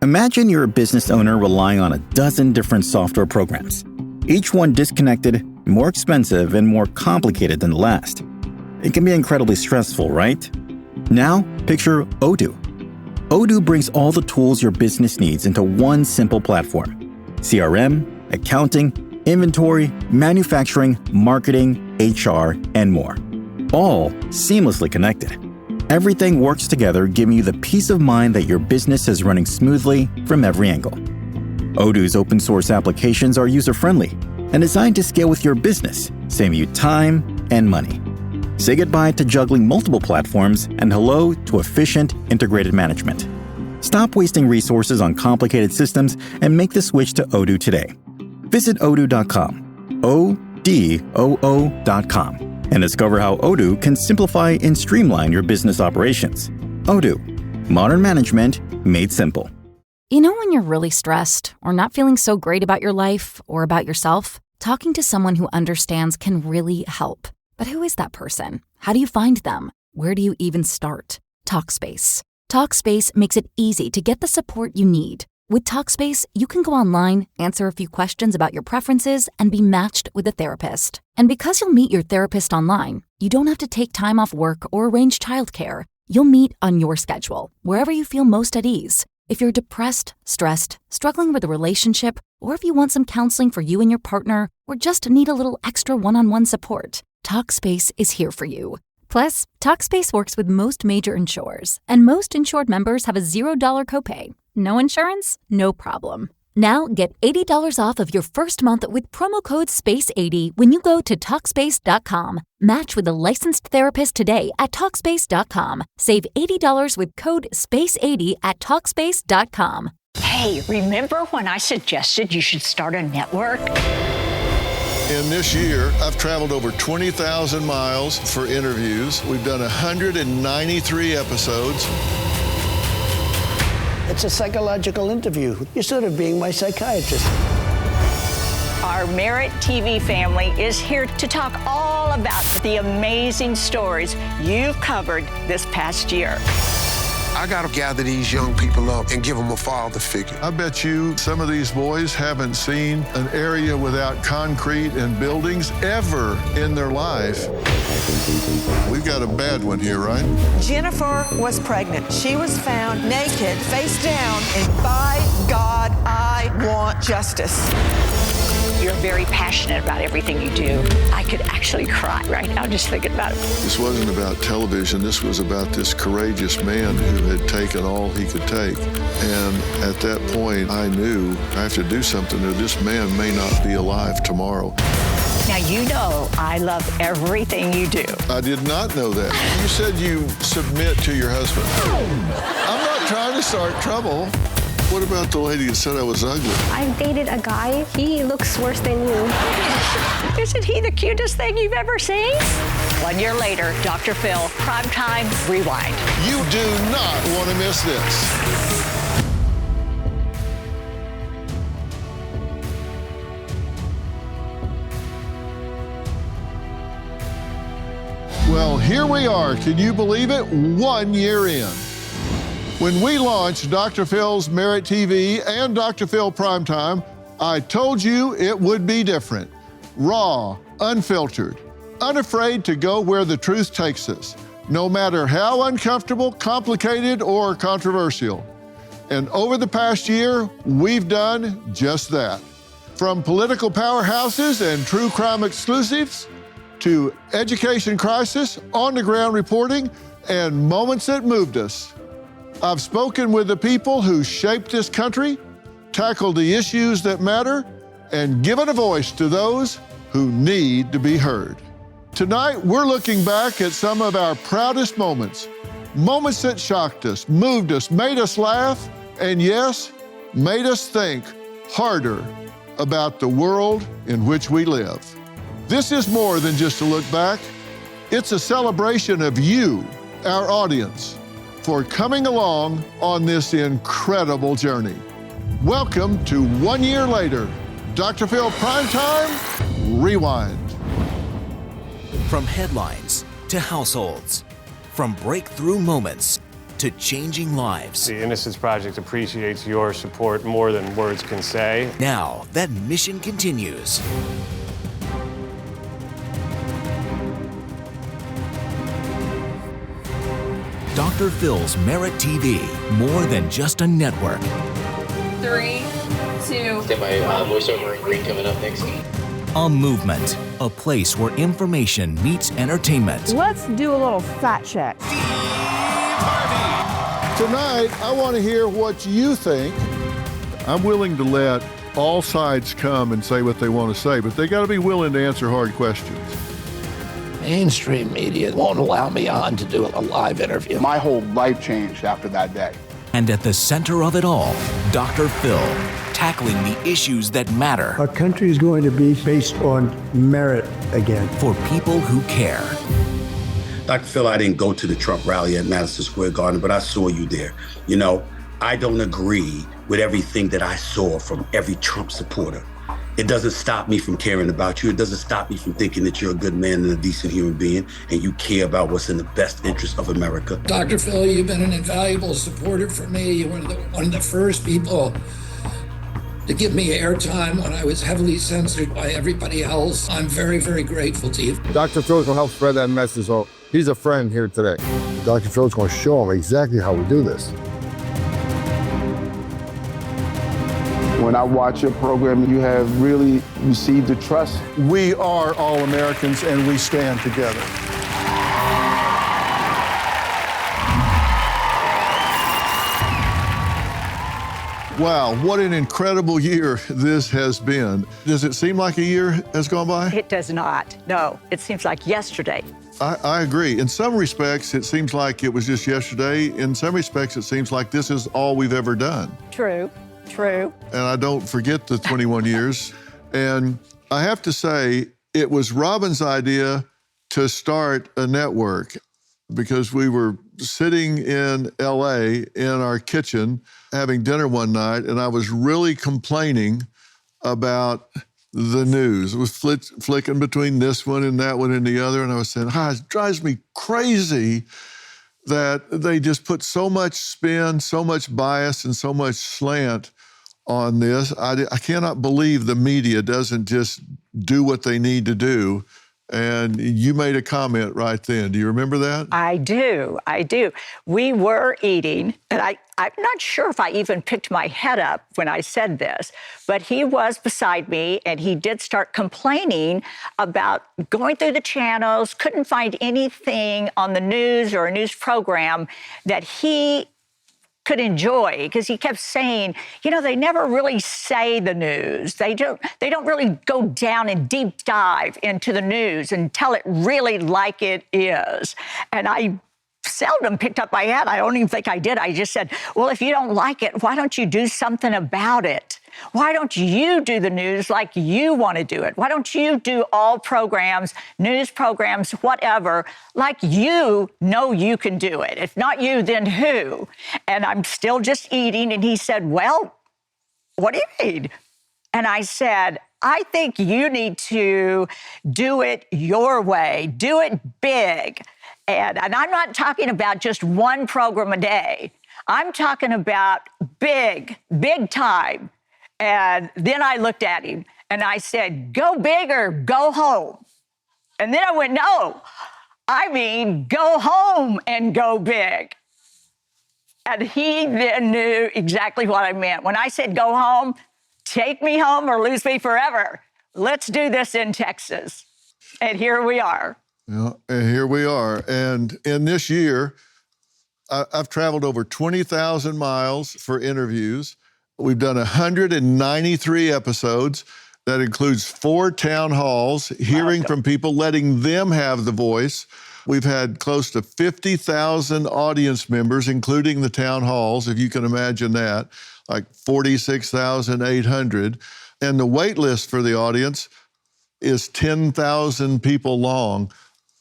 Imagine you're a business owner relying on a dozen different software programs, each one disconnected, more expensive, and more complicated than the last. It can be incredibly stressful, right? Now, picture Odoo. Odoo brings all the tools your business needs into one simple platform. CRM, accounting, inventory, manufacturing, marketing, HR, and more. All seamlessly connected. Everything works together, giving you the peace of mind that your business is running smoothly from every angle. Odoo's open source applications are user-friendly and designed to scale with your business, saving you time and money. Say goodbye to juggling multiple platforms and hello to efficient, integrated management. Stop wasting resources on complicated systems and make the switch to Odoo today. Visit odoo.com, ODOO.com, and discover how Odoo can simplify and streamline your business operations. Odoo, modern management made simple. You know when you're really stressed or not feeling so great about your life or about yourself? Talking to someone who understands can really help. But who is that person? How do you find them? Where do you even start? Talkspace. Talkspace makes it easy to get the support you need. With Talkspace, you can go online, answer a few questions about your preferences, and be matched with a therapist. And because you'll meet your therapist online, you don't have to take time off work or arrange childcare. You'll meet on your schedule, wherever you feel most at ease. If you're depressed, stressed, struggling with a relationship, or if you want some counseling for you and your partner, or just need a little extra one-on-one support, Talkspace is here for you. Plus, Talkspace works with most major insurers, and most insured members have a $0 copay. No insurance? No problem. Now get $80 off of your first month with promo code SPACE80 when you go to Talkspace.com. Match with a licensed therapist today at Talkspace.com. Save $80 with code SPACE80 at Talkspace.com. Hey, remember when I suggested you should start a network? In this year, I've traveled over 20,000 miles for interviews. We've done 193 episodes. It's a psychological interview. You're sort of being my psychiatrist. Our Merit TV family is here to talk all about the amazing stories you've covered this past year. I got to gather these young people up and give them a father figure. I bet you some of these boys haven't seen an area without concrete and buildings ever in their life. We've got a bad one here, right? Jennifer was pregnant. She was found naked, face down, and by God, I want justice. You're very passionate about everything you do. I could actually cry right now just thinking about it. This wasn't about television. This was about this courageous man who had taken all he could take. And at that point, I knew I have to do something or this man may not be alive tomorrow. Now, you know I love everything you do. I did not know that. You said you submit to your husband. I'm not trying to start trouble. What about the lady who said I was ugly? I've dated a guy. He looks worse than you. Isn't he the cutest thing you've ever seen? 1 year later, Dr. Phil, Primetime Rewind. You do not want to miss this. Well, here we are. Can you believe it? 1 year in. When we launched Dr. Phil's Merit TV and Dr. Phil Primetime, I told you it would be different. Raw, unfiltered, unafraid to go where the truth takes us, no matter how uncomfortable, complicated, or controversial. And over the past year, we've done just that. From political powerhouses and true crime exclusives, to education crisis, on-the-ground reporting, and moments that moved us. I've spoken with the people who shaped this country, tackled the issues that matter, and given a voice to those who need to be heard. Tonight, we're looking back at some of our proudest moments, moments that shocked us, moved us, made us laugh, and yes, made us think harder about the world in which we live. This is more than just a look back. It's a celebration of you, our audience, for coming along on this incredible journey. Welcome to 1 year later, Dr. Phil Primetime Rewind. From headlines to households, from breakthrough moments to changing lives. The Innocence Project appreciates your support more than words can say. Now that mission continues. Dr. Phil's Merit TV, more than just a network. 3, 2. Get my voiceover in green coming up next. A movement, a place where information meets entertainment. Let's do a little fact check. Tonight, I want to hear what you think. I'm willing to let all sides come and say what they want to say, but they got to be willing to answer hard questions. Mainstream media won't allow me on to do a live interview. My whole life changed after that day. And at the center of it all, Dr. Phil, tackling the issues that matter. Our country is going to be based on merit again. For people who care. Dr. Phil, I didn't go to the Trump rally at Madison Square Garden, but I saw you there. You know, I don't agree with everything that I saw from every Trump supporter. It doesn't stop me from caring about you. It doesn't stop me from thinking that you're a good man and a decent human being, and you care about what's in the best interest of America. Dr. Phil, you've been an invaluable supporter for me. You're one of the first people to give me airtime when I was heavily censored by everybody else. I'm very, very grateful to you. Dr. Phil's going to help spread that message, so he's a friend here today. Dr. Phil's going to show him exactly how we do this. When I watch your program, you have really received the trust. We are all Americans, and we stand together. Wow, what an incredible year this has been. Does it seem like a year has gone by? It does not. No, it seems like yesterday. I agree. In some respects, it seems like it was just yesterday. In some respects, it seems like this is all we've ever done. True. And I don't forget the 21 years. And I have to say, it was Robin's idea to start a network because we were sitting in LA in our kitchen having dinner one night, and I was really complaining about the news. It was flicking between this one and that one and the other, and I was saying, it drives me crazy that they just put so much spin, so much bias, and so much slant on this. I cannot believe the media doesn't just do what they need to do. And you made a comment right then. Do you remember that? I do. We were eating, and I'm not sure if I even picked my head up when I said this, but he was beside me, and he did start complaining about going through the channels, couldn't find anything on the news or a news program that he could enjoy, because he kept saying, they never really say the news. They don't really go down and deep dive into the news and tell it really like it is. And I seldom picked up my head. I don't even think I did. I just said, well, if you don't like it, why don't you do something about it? Why don't you do the news like you want to do it? Why don't you do all programs, news programs, whatever, like you know you can do it? If not you, then who? And I'm still just eating. And he said, well, what do you mean? And I said, I think you need to do it your way. Do it big. And I'm not talking about just one program a day. I'm talking about big time. And then I looked at him and I said, go big or go home. And then I went, no, I mean, go home and go big. And he then knew exactly what I meant. When I said go home, take me home or lose me forever. Let's do this in Texas. And here we are. Yeah, and here we are. And in this year, I've traveled over 20,000 miles for interviews. We've done 193 episodes. That includes 4 town halls, hearing from people, letting them have the voice. We've had close to 50,000 audience members, including the town halls, if you can imagine that, like 46,800. And the wait list for the audience is 10,000 people long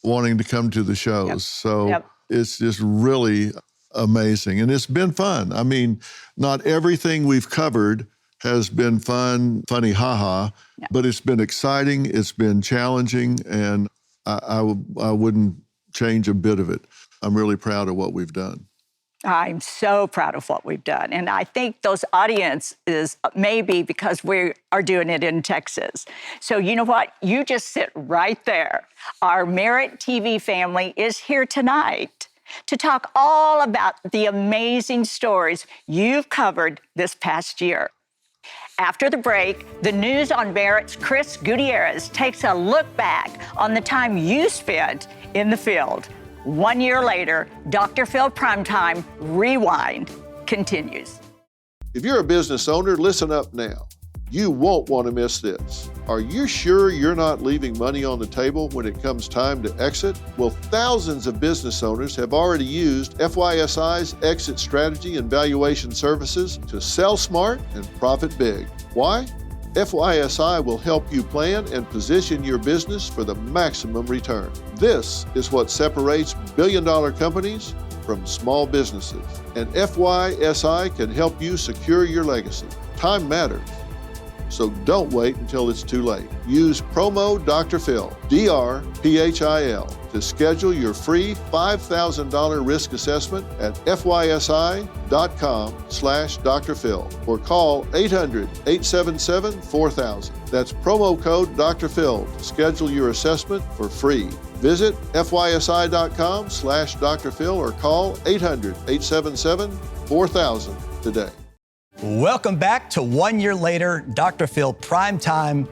wanting to come to the shows. So it's just really amazing. And it's been fun. I mean, not everything we've covered has been fun, funny, but it's been exciting, it's been challenging, and I wouldn't change a bit of it. I'm really proud of what we've done. I'm so proud of what we've done. And I think those audiences maybe because we are doing it in Texas. So you know what? You just sit right there. Our Merit TV family is here tonight to talk all about the amazing stories you've covered this past year. After the break, the News on Merit's Chris Gutierrez takes a look back on the time you spent in the field. 1 year later, Dr. Phil Primetime Rewind continues. If you're a business owner, listen up now. You won't want to miss this. Are you sure you're not leaving money on the table when it comes time to exit? Well, thousands of business owners have already used FYSI's exit strategy and valuation services to sell smart and profit big. Why? FYSI will help you plan and position your business for the maximum return. This is what separates billion-dollar companies from small businesses. And FYSI can help you secure your legacy. Time matters. So don't wait until it's too late. Use promo Dr. Phil, DRPHIL, to schedule your free $5,000 risk assessment at FYSI.com/Dr. Phil or call 800-877-4000. That's promo code Dr. Phil to schedule your assessment for free. Visit FYSI.com/Dr. Phil or call 800-877-4000 today. Welcome back to 1 year later, Dr. Phil Primetime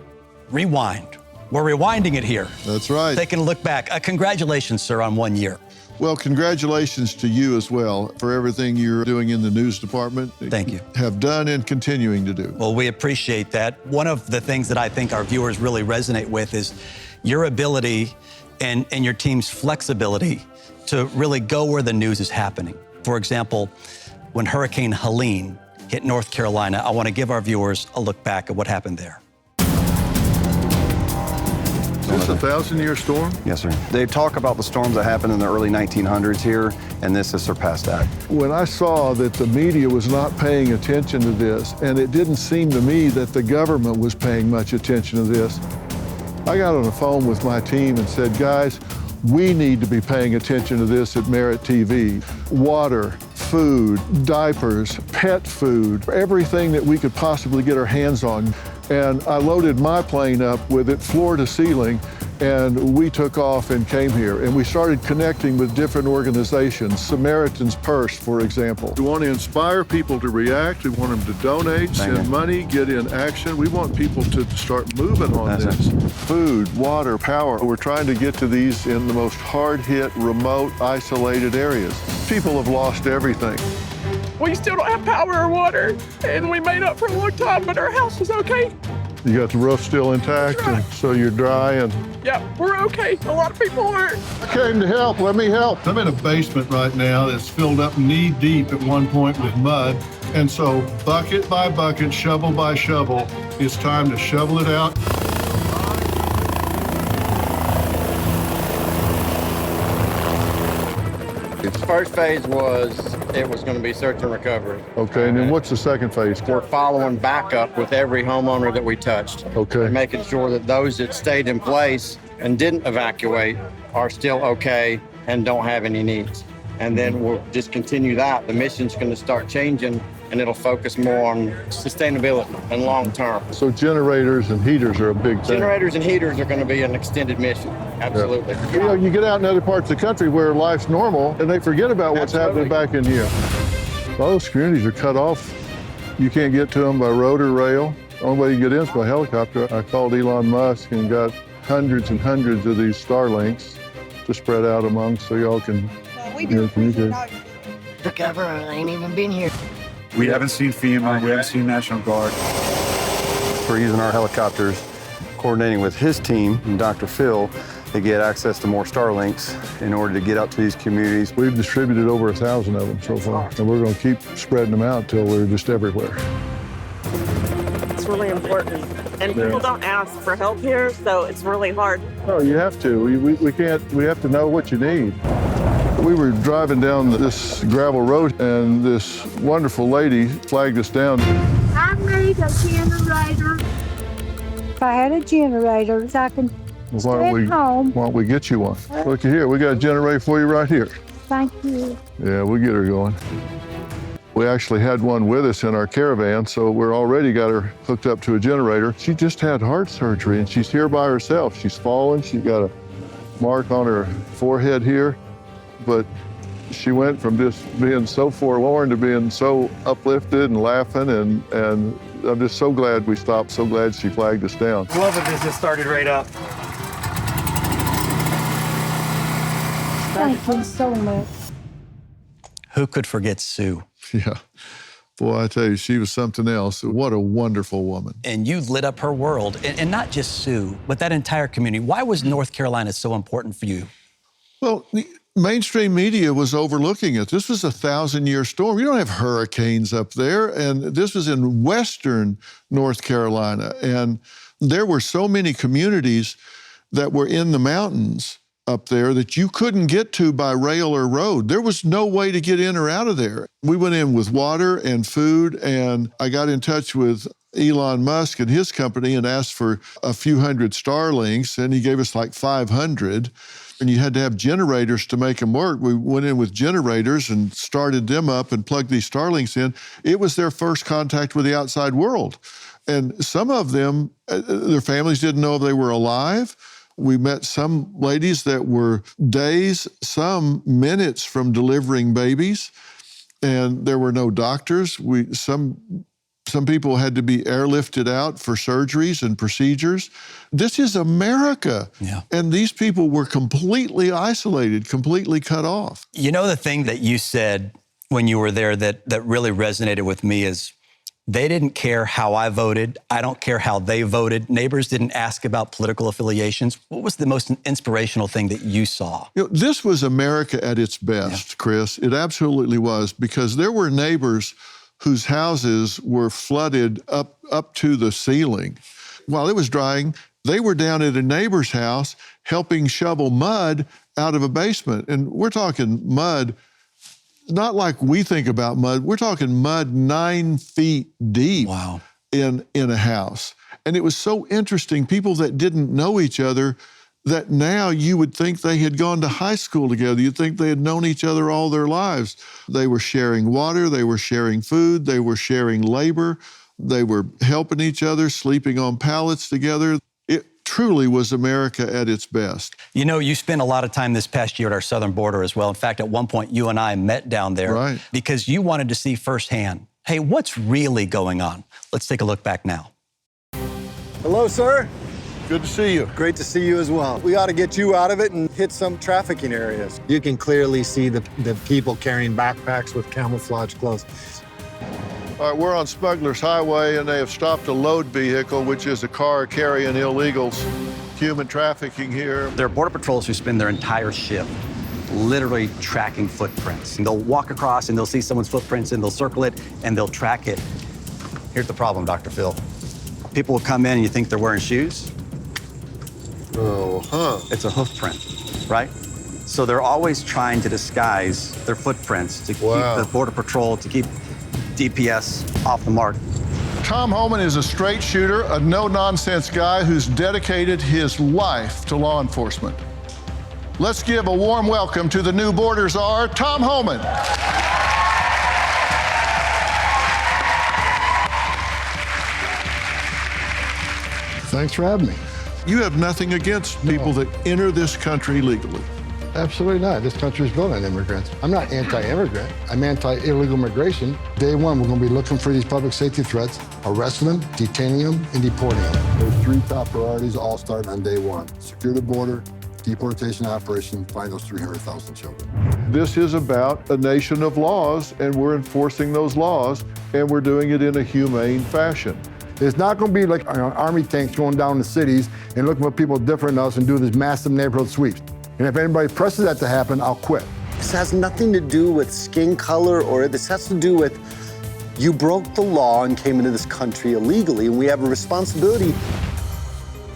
Rewind. We're rewinding it here. That's right. Taking a look back. Congratulations, sir, on 1 year. Well, congratulations to you as well for everything you're doing in the news department. Thank you. Have done and continuing to do. Well, we appreciate that. One of the things that I think our viewers really resonate with is your ability and your team's flexibility to really go where the news is happening. For example, when Hurricane Helene hit North Carolina, I want to give our viewers a look back at what happened there. Is this a 1,000-year storm? Yes, sir. They talk about the storms that happened in the early 1900s here, and this has surpassed that. When I saw that the media was not paying attention to this, and it didn't seem to me that the government was paying much attention to this, I got on the phone with my team and said, guys, we need to be paying attention to this at Merit TV. Water, food, diapers, pet food, everything that we could possibly get our hands on. And I loaded my plane up with it floor to ceiling, and we took off and came here. And we started connecting with different organizations, Samaritan's Purse, for example. We want to inspire people to react. We want them to donate, send money, get in action. We want people to start moving on this. Food, water, power. We're trying to get to these in the most hard-hit, remote, isolated areas. People have lost everything. We still don't have power or water, and we made up for a long time, but our house is okay. You got the roof still intact, and so you're dry and... Yeah, we're okay. A lot of people aren't. I came to help. Let me help. I'm in a basement right now that's filled up knee deep at one point with mud. And so bucket by bucket, shovel by shovel, it's time to shovel it out. The first phase was going to be search and recovery. Okay, and then what's the second phase? We're following backup with every homeowner that we touched. Okay. And making sure that those that stayed in place and didn't evacuate are still okay and don't have any needs. And then we'll just continue that. The mission's going to start changing, and it'll focus more on sustainability and long term. So generators and heaters are a big thing. Generators and heaters are going to be an extended mission. Absolutely. Yeah. You know, you get out in other parts of the country where life's normal, and they forget about what's happening back in here. All those communities are cut off. You can't get to them by road or rail. The only way you get in is by helicopter. I called Elon Musk and got hundreds and hundreds of these Starlinks to spread out among so y'all can communicate. Took ever, I ain't even been here. We haven't seen FEMA, we haven't seen National Guard. We're using our helicopters, coordinating with his team and Dr. Phil to get access to more Starlinks in order to get out to these communities. We've distributed over 1,000 of them so far, and we're going to keep spreading them out till we're just everywhere. It's really important, and people don't ask for help here, so it's really hard. Oh, you have to. We can't. We have to know what you need. We were driving down this gravel road, and this wonderful lady flagged us down. I need a generator. If I had a generator, I can stay home. Why don't we get you one? Look here, we got a generator for you right here. Thank you. Yeah, we'll get her going. We actually had one with us in our caravan, so we're already got her hooked up to a generator. She just had heart surgery, and she's here by herself. She's fallen. She's got a mark on her forehead here, but she went from just being so forlorn to being so uplifted and laughing, and I'm just so glad we stopped, so glad she flagged us down. Love it, this just started right up. Thank you so much. Who could forget Sue? Yeah. Boy, I tell you, she was something else. What a wonderful woman. And you lit up her world, and not just Sue, but that entire community. Why was North Carolina so important for you? Well, the mainstream media was overlooking it. This was a 1,000-year storm. You don't have hurricanes up there, and this was in western North Carolina. And there were so many communities that were in the mountains up there that you couldn't get to by rail or road. There was no way to get in or out of there. We went in with water and food, and I got in touch with Elon Musk and his company and asked for a few hundred Starlinks, and he gave us like 500. And you had to have generators to make them work. We went in with generators and started them up and plugged these Starlinks in. It was their first contact with the outside world. And some of them, their families didn't know if they were alive. We met some ladies that were days, some minutes from delivering babies, and there were no doctors. Some people had to be airlifted out for surgeries and procedures. This is America. Yeah. And these people were completely isolated, completely cut off. You know, the thing that you said when you were there that really resonated with me is they didn't care how I voted. I don't care how they voted. Neighbors didn't ask about political affiliations. What was the most inspirational thing that you saw? You know, this was America at its best, Chris. It absolutely was, because there were neighbors whose houses were flooded up to the ceiling. While it was drying, they were down at a neighbor's house helping shovel mud out of a basement. And we're talking mud, not like we think about mud. We're talking mud 9 feet deep. Wow. in a house. And it was so interesting, people that didn't know each other, that now you would think they had gone to high school together. You'd think they had known each other all their lives. They were sharing water, they were sharing food, they were sharing labor, they were helping each other, sleeping on pallets together. It truly was America at its best. You know, you spent a lot of time this past year at our southern border as well. In fact, at one point, you and I met down there because you wanted to see firsthand, hey, what's really going on? Let's take a look back now. Hello, sir. Good to see you. Great to see you as well. We ought to get you out of it and hit some trafficking areas. You can clearly see the people carrying backpacks with camouflage clothes. All right, we're on Smuggler's Highway, and they have stopped a load vehicle, which is a car carrying illegals, human trafficking here. There are Border Patrols who spend their entire shift literally tracking footprints. And they'll walk across and they'll see someone's footprints and they'll circle it and they'll track it. Here's the problem, Dr. Phil. People will come in and you think they're wearing shoes. It's a hoof print, right? So they're always trying to disguise their footprints to keep the Border Patrol, to keep DPS off the mark. Tom Homan is a straight shooter, a no-nonsense guy who's dedicated his life to law enforcement. Let's give a warm welcome to the new border czar, Tom Homan. Thanks for having me. You have nothing against people that enter this country legally. Absolutely not. This country is built on immigrants. I'm not anti-immigrant. I'm anti-illegal immigration. Day one, we're going to be looking for these public safety threats, arresting them, detaining them, and deporting them. There's 3 top priorities, all starting on day one. Secure the border, deportation operation, find those 300,000 children. This is about a nation of laws, and we're enforcing those laws, and we're doing it in a humane fashion. It's not going to be like army tanks going down the cities and looking for people different than us and doing this massive neighborhood sweeps. And if anybody presses that to happen, I'll quit. This has nothing to do with skin color, or this has to do with you broke the law and came into this country illegally, and we have a responsibility.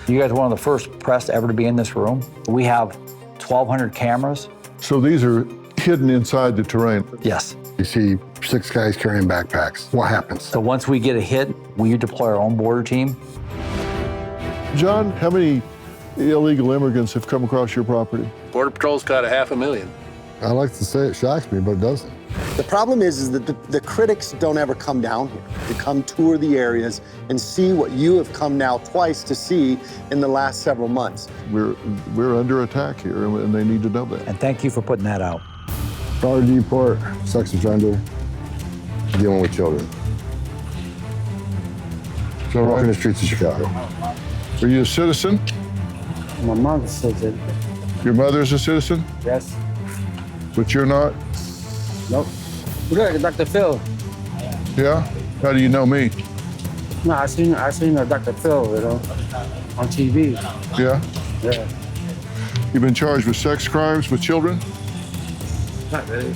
You guys are one of the first press ever to be in this room. We have 1,200 cameras. So these are hidden inside the terrain? Yes. You see 6 guys carrying backpacks. What happens? So once we get a hit, we deploy our own border team. John, how many illegal immigrants have come across your property? Border Patrol's got 500,000. I like to say it shocks me, but it doesn't. The problem is that the critics don't ever come down here to come tour the areas and see what you have come now twice to see in the last several months. We're under attack here, and they need to know that. And thank you for putting that out. Power deport, sex offender, dealing with children. So walking the streets of Chicago. Are you a citizen? My mom's a citizen. Your mother's a citizen? Yes. But you're not? Nope. Look, Dr. Phil. Yeah? How do you know me? No, I seen Dr. Phil, on TV. Yeah? Yeah. You've been charged with sex crimes with children? Not really.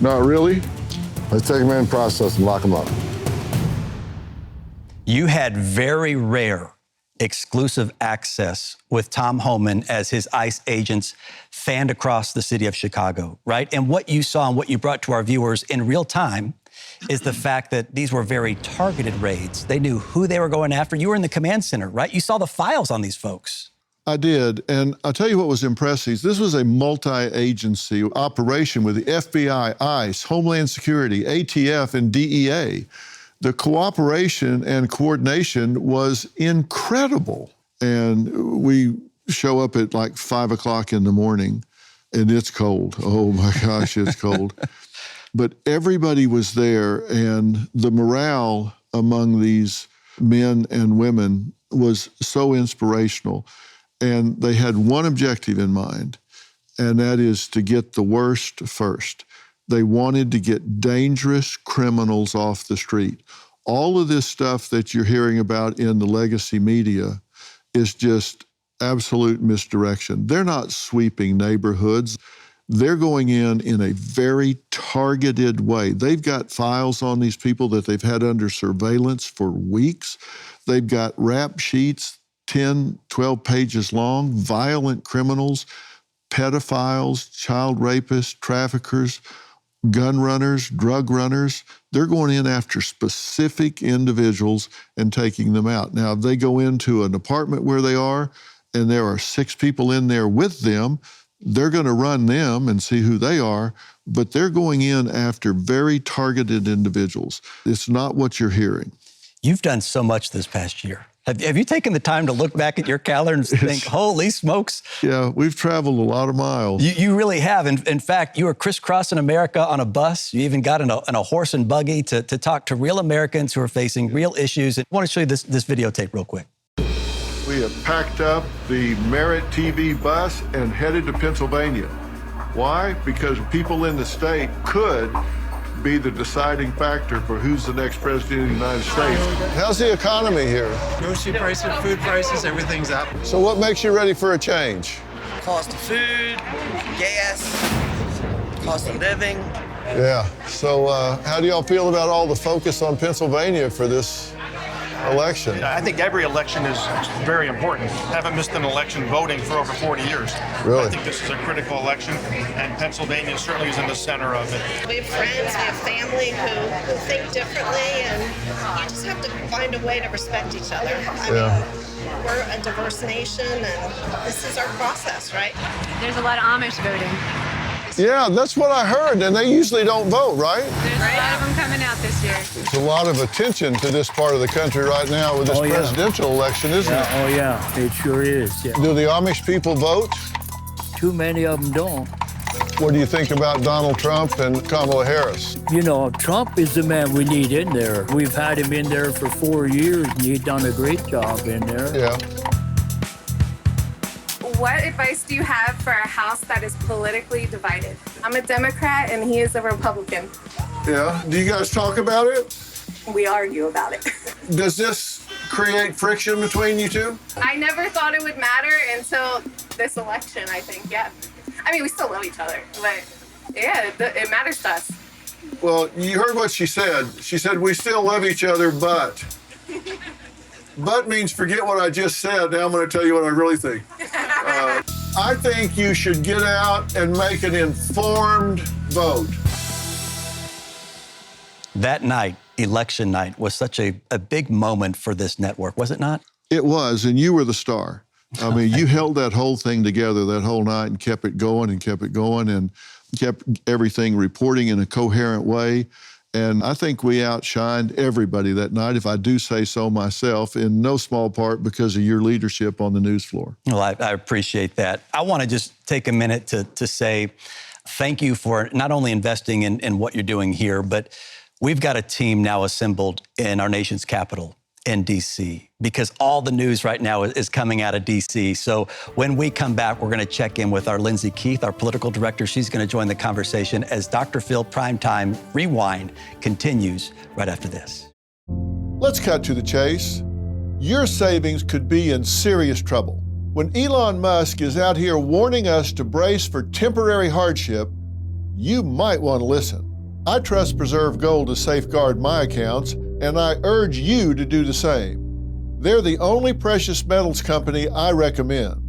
Not really? Let's take them in process and lock them up. You had very rare exclusive access with Tom Homan as his ICE agents fanned across the city of Chicago, right? And what you saw and what you brought to our viewers in real time is the fact that these were very targeted raids. They knew who they were going after. You were in the command center, right? You saw the files on these folks. I did, and I'll tell you what was impressive. This was a multi-agency operation with the FBI, ICE, Homeland Security, ATF, and DEA. The cooperation and coordination was incredible. And we show up at like 5 o'clock in the morning, and it's cold. Oh my gosh, it's cold. But everybody was there, and the morale among these men and women was so inspirational. And they had one objective in mind, and that is to get the worst first. They wanted to get dangerous criminals off the street. All of this stuff that you're hearing about in the legacy media is just absolute misdirection. They're not sweeping neighborhoods. They're going in a very targeted way. They've got files on these people that they've had under surveillance for weeks. They've got rap sheets, 10, 12 pages long, violent criminals, pedophiles, child rapists, traffickers, gun runners, drug runners. They're going in after specific individuals and taking them out. Now, if they go into an apartment where they are and there are 6 people in there with them, they're going to run them and see who they are, but they're going in after very targeted individuals. It's not what you're hearing. You've done so much this past year. Have you taken the time to look back at your calendar and think, holy smokes? Yeah, we've traveled a lot of miles. You really have. In fact, you were crisscrossing America on a bus. You even got in a horse and buggy to talk to real Americans who are facing real issues. I want to show you this videotape real quick. We have packed up the Merit TV bus and headed to Pennsylvania. Why? Because people in the state could be the deciding factor for who's the next president of the United States. How's the economy here? Grocery prices, food prices, everything's up. So what makes you ready for a change? Cost of food, gas, cost of living. Yeah. So how do y'all feel about all the focus on Pennsylvania for this election? I think every election is very important. Haven't missed an election voting for over 40 years. Really? I think this is a critical election, and Pennsylvania certainly is in the center of it. We have friends, we have family who think differently, and you just have to find a way to respect each other. I mean, we're a diverse nation, and this is our process, right? There's a lot of Amish voting. Yeah, that's what I heard, and they usually don't vote, right? There's a lot of them coming out this year. There's a lot of attention to this part of the country right now with this presidential election, isn't it? Oh, yeah, it sure is. Yeah. Do the Amish people vote? Too many of them don't. What do you think about Donald Trump and Kamala Harris? You know, Trump is the man we need in there. We've had him in there for 4 years, and he's done a great job in there. Yeah. What advice do you have for a house that is politically divided? I'm a Democrat and he is a Republican. Yeah. Do you guys talk about it? We argue about it. Does this create friction between you two? I never thought it would matter until this election, I think, yeah. I mean, we still love each other, but yeah, it matters to us. Well, you heard what she said. She said, we still love each other, but. But means forget what I just said. Now I'm going to tell you what I really think. I think you should get out and make an informed vote. That night, election night, was such a big moment for this network, was it not? It was, and you were the star. I mean, you held that whole thing together that whole night and kept it going and kept everything reporting in a coherent way. And I think we outshined everybody that night, if I do say so myself, in no small part because of your leadership on the news floor. Well, I appreciate that. I want to just take a minute to say thank you for not only investing in what you're doing here, but we've got a team now assembled in our nation's capital, in D.C., because all the news right now is coming out of D.C. So when we come back, we're going to check in with our Lindsay Keith, our political director. She's going to join the conversation as Dr. Phil Primetime Rewind continues right after this. Let's cut to the chase. Your savings could be in serious trouble. When Elon Musk is out here warning us to brace for temporary hardship, you might want to listen. I trust Preserve Gold to safeguard my accounts, and I urge you to do the same. They're the only precious metals company I recommend.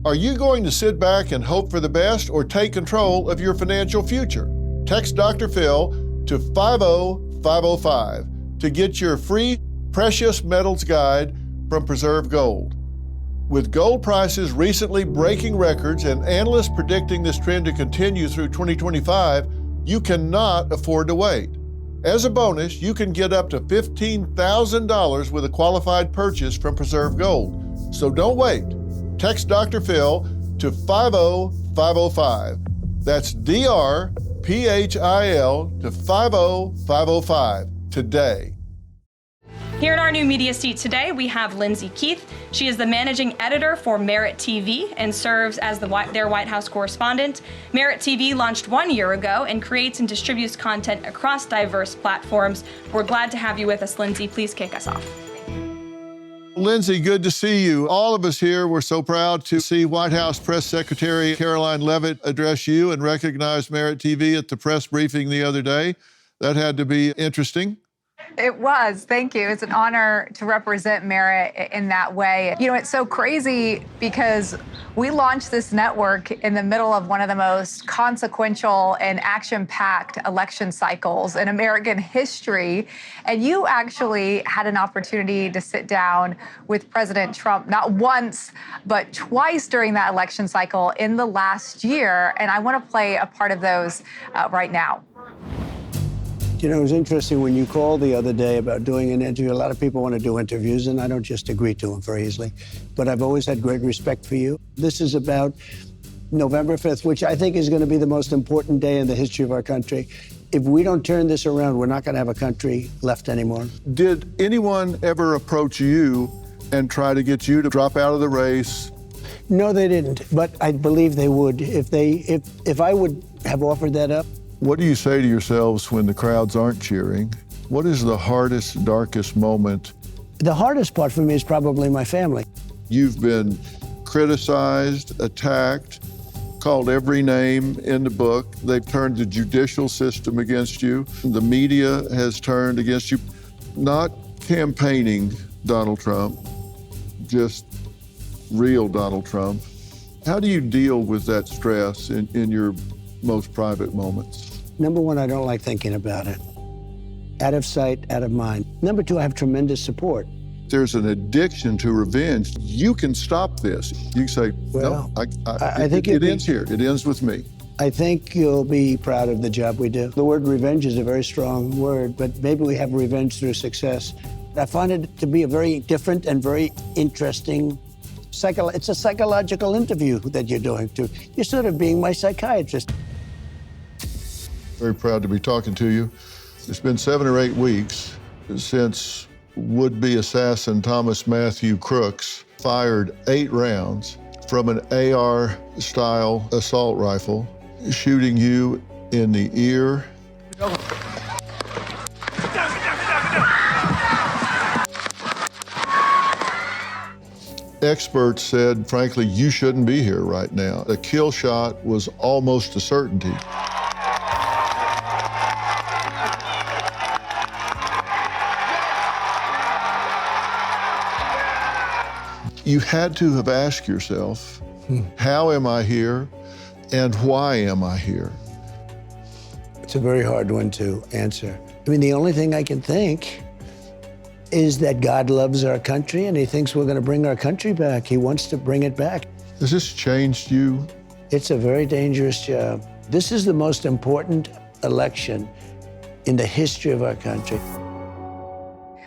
Are you going to sit back and hope for the best or take control of your financial future? Text Dr. Phil to 50505 to get your free precious metals guide from Preserve Gold. With gold prices recently breaking records and analysts predicting this trend to continue through 2025, you cannot afford to wait. As a bonus, you can get up to $15,000 with a qualified purchase from Preserve Gold. So don't wait. Text Dr. Phil to 50505. That's DRPHIL to 50505 today. Here in our new media seat today, we have Lindsay Keith. She is the managing editor for Merit TV and serves as their White House correspondent. Merit TV launched 1 year ago and creates and distributes content across diverse platforms. We're glad to have you with us, Lindsay. Please kick us off. Lindsay, good to see you. All of us here were so proud to see White House Press Secretary Caroline Leavitt address you and recognize Merit TV at the press briefing the other day. That had to be interesting. It was. Thank you. It's an honor to represent Merit in that way. You know, it's so crazy because we launched this network in the middle of one of the most consequential and action-packed election cycles in American history. And you actually had an opportunity to sit down with President Trump, not once, but twice during that election cycle in the last year. And I want to play a part of those right now. You know, it was interesting when you called the other day about doing an interview. A lot of people want to do interviews, and I don't just agree to them very easily. But I've always had great respect for you. This is about November 5th, which I think is going to be the most important day in the history of our country. If we don't turn this around, we're not going to have a country left anymore. Did anyone ever approach you and try to get you to drop out of the race? No, they didn't. But I believe they would. If I would have offered that up. What do you say to yourselves when the crowds aren't cheering? What is the hardest, darkest moment? The hardest part for me is probably my family. You've been criticized, attacked, called every name in the book. They've turned the judicial system against you. The media has turned against you. Not campaigning Donald Trump, just real Donald Trump. How do you deal with that stress in your most private moments? Number one, I don't like thinking about it. Out of sight, out of mind. Number two, I have tremendous support. There's an addiction to revenge. You can stop this. You can say, well, no, I think it ends here. It ends with me. I think you'll be proud of the job we do. The word revenge is a very strong word, but maybe we have revenge through success. I find it to be a very different and very interesting it's a psychological interview that you're doing too. You're sort of being my psychiatrist. Very proud to be talking to you. It's been 7 or 8 weeks since would-be assassin Thomas Matthew Crooks fired 8 rounds from an AR-style assault rifle, shooting you in the ear. Experts said, frankly, you shouldn't be here right now. The kill shot was almost a certainty. You had to have asked yourself, how am I here and why am I here? It's a very hard one to answer. I mean, the only thing I can think is that God loves our country and he thinks we're going to bring our country back. He wants to bring it back. Has this changed you? It's a very dangerous job. This is the most important election in the history of our country.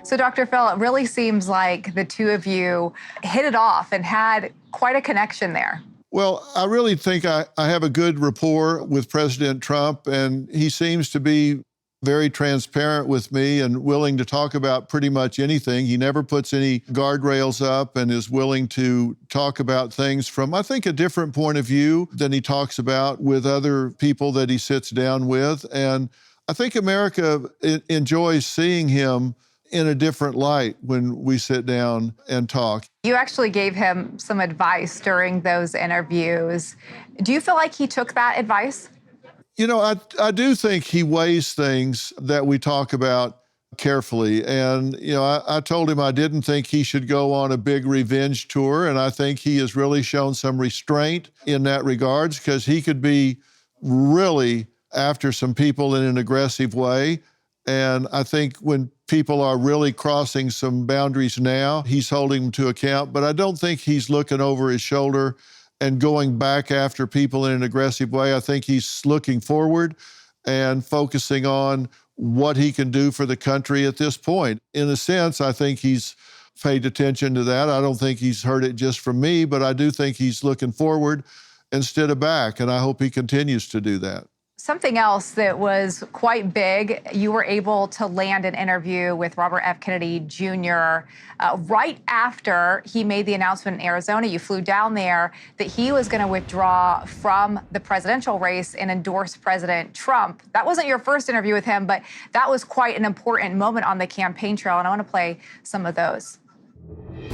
So, Dr. Phil, it really seems like the two of you hit it off and had quite a connection there. Well, I really think I have a good rapport with President Trump, and he seems to be very transparent with me and willing to talk about pretty much anything. He never puts any guardrails up and is willing to talk about things from, I think, a different point of view than he talks about with other people that he sits down with. And I think America enjoys seeing him in a different light when we sit down and talk. You actually gave him some advice during those interviews. Do you feel like he took that advice? You know, I do think he weighs things that we talk about carefully. And, you know, I told him I didn't think he should go on a big revenge tour. And I think he has really shown some restraint in that regards, because he could be really after some people in an aggressive way. And I think when people are really crossing some boundaries now, he's holding them to account. But I don't think he's looking over his shoulder and going back after people in an aggressive way. I think he's looking forward and focusing on what he can do for the country at this point. In a sense, I think he's paid attention to that. I don't think he's heard it just from me, but I do think he's looking forward instead of back, and I hope he continues to do that. Something else that was quite big, you were able to land an interview with Robert F. Kennedy Jr. Right after he made the announcement in Arizona. You flew down there that he was going to withdraw from the presidential race and endorse President Trump. That wasn't your first interview with him, but that was quite an important moment on the campaign trail, and I want to play some of those.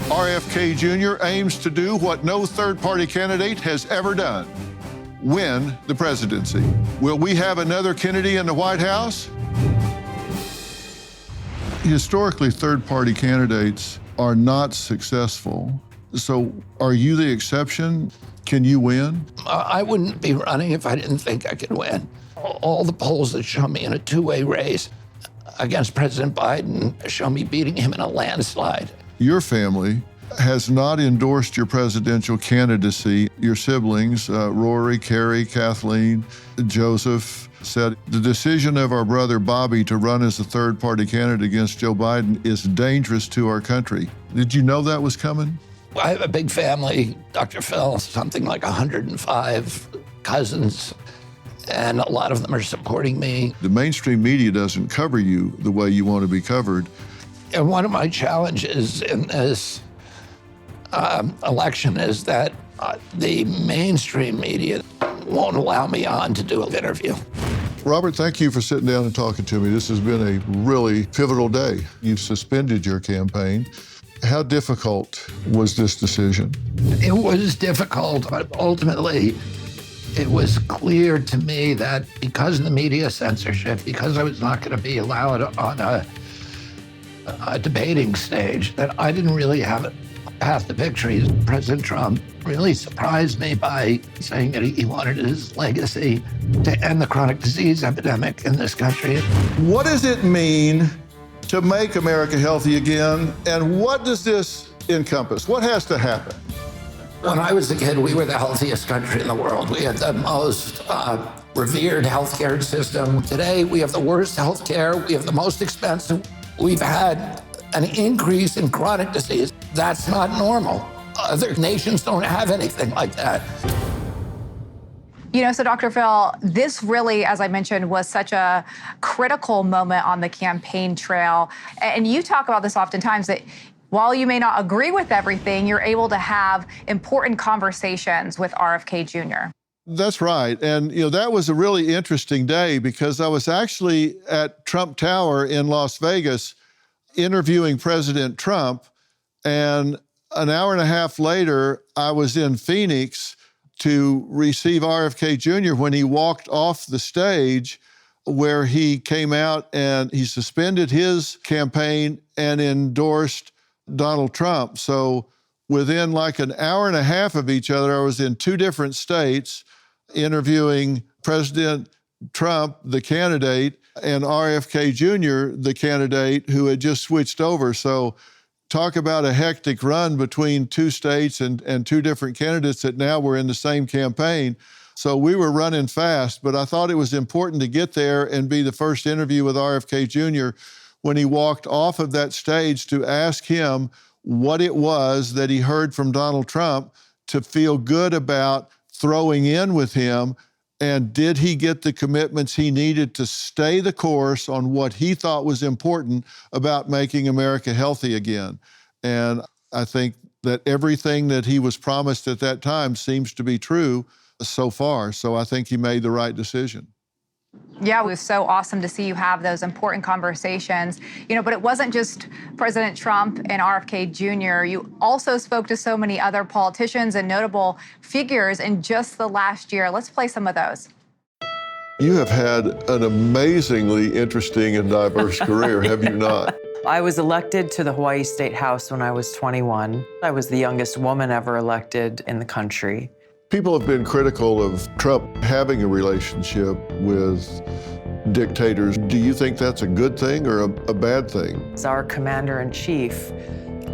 RFK Jr. aims to do what no third-party candidate has ever done: win the presidency. Will we have another Kennedy in the White House? Historically, third-party candidates are not successful. So are you the exception? Can you win? I wouldn't be running if I didn't think I could win. All the polls that show me in a two-way race against President Biden show me beating him in a landslide. Your family has not endorsed your presidential candidacy. Your siblings, Rory, Carrie, Kathleen, Joseph, said the decision of our brother Bobby to run as a third-party candidate against Joe Biden is dangerous to our country. Did you know that was coming? I have a big family, Dr. Phil, something like 105 cousins, and a lot of them are supporting me. The mainstream media doesn't cover you the way you want to be covered. And one of my challenges in this election is that the mainstream media won't allow me on to do an interview. Robert, thank you for sitting down and talking to me. This has been a really pivotal day. You've suspended your campaign. How difficult was this decision? It was difficult, but ultimately it was clear to me that because of the media censorship, because I was not going to be allowed on a debating stage, that I didn't really have a path to victory. President Trump really surprised me by saying that he wanted his legacy to end the chronic disease epidemic in this country. What does it mean to make America healthy again, and what does this encompass? What has to happen? When I was a kid, we were the healthiest country in the world. We had the most revered healthcare system. Today, we have the worst healthcare. We have the most expensive. We've had an increase in chronic disease. That's not normal. Other nations don't have anything like that. You know, so Dr. Phil, this really, as I mentioned, was such a critical moment on the campaign trail. And you talk about this oftentimes, that while you may not agree with everything, you're able to have important conversations with RFK Jr. That's right. And, you know, that was a really interesting day because I was actually at Trump Tower in Las Vegas interviewing President Trump. And an hour and a half later, I was in Phoenix to receive RFK Jr. when he walked off the stage, where he came out and he suspended his campaign and endorsed Donald Trump. So within like an hour and a half of each other, I was in two different states interviewing President Trump, the candidate, and RFK Jr., the candidate who had just switched over. So talk about a hectic run between two states and two different candidates that now were in the same campaign. So we were running fast, but I thought it was important to get there and be the first interview with RFK Jr. when he walked off of that stage to ask him what it was that he heard from Donald Trump to feel good about throwing in with him, and did he get the commitments he needed to stay the course on what he thought was important about making America healthy again. And I think that everything that he was promised at that time seems to be true so far. So I think he made the right decision. Yeah, it was so awesome to see you have those important conversations. But it wasn't just President Trump and RFK Jr. You also spoke to so many other politicians and notable figures in just the last year. Let's play some of those. You have had an amazingly interesting and diverse career, have you not? I was elected to the Hawaii State House when I was 21. I was the youngest woman ever elected in the country. People have been critical of Trump having a relationship with dictators. Do you think that's a good thing or a bad thing? As our commander-in-chief,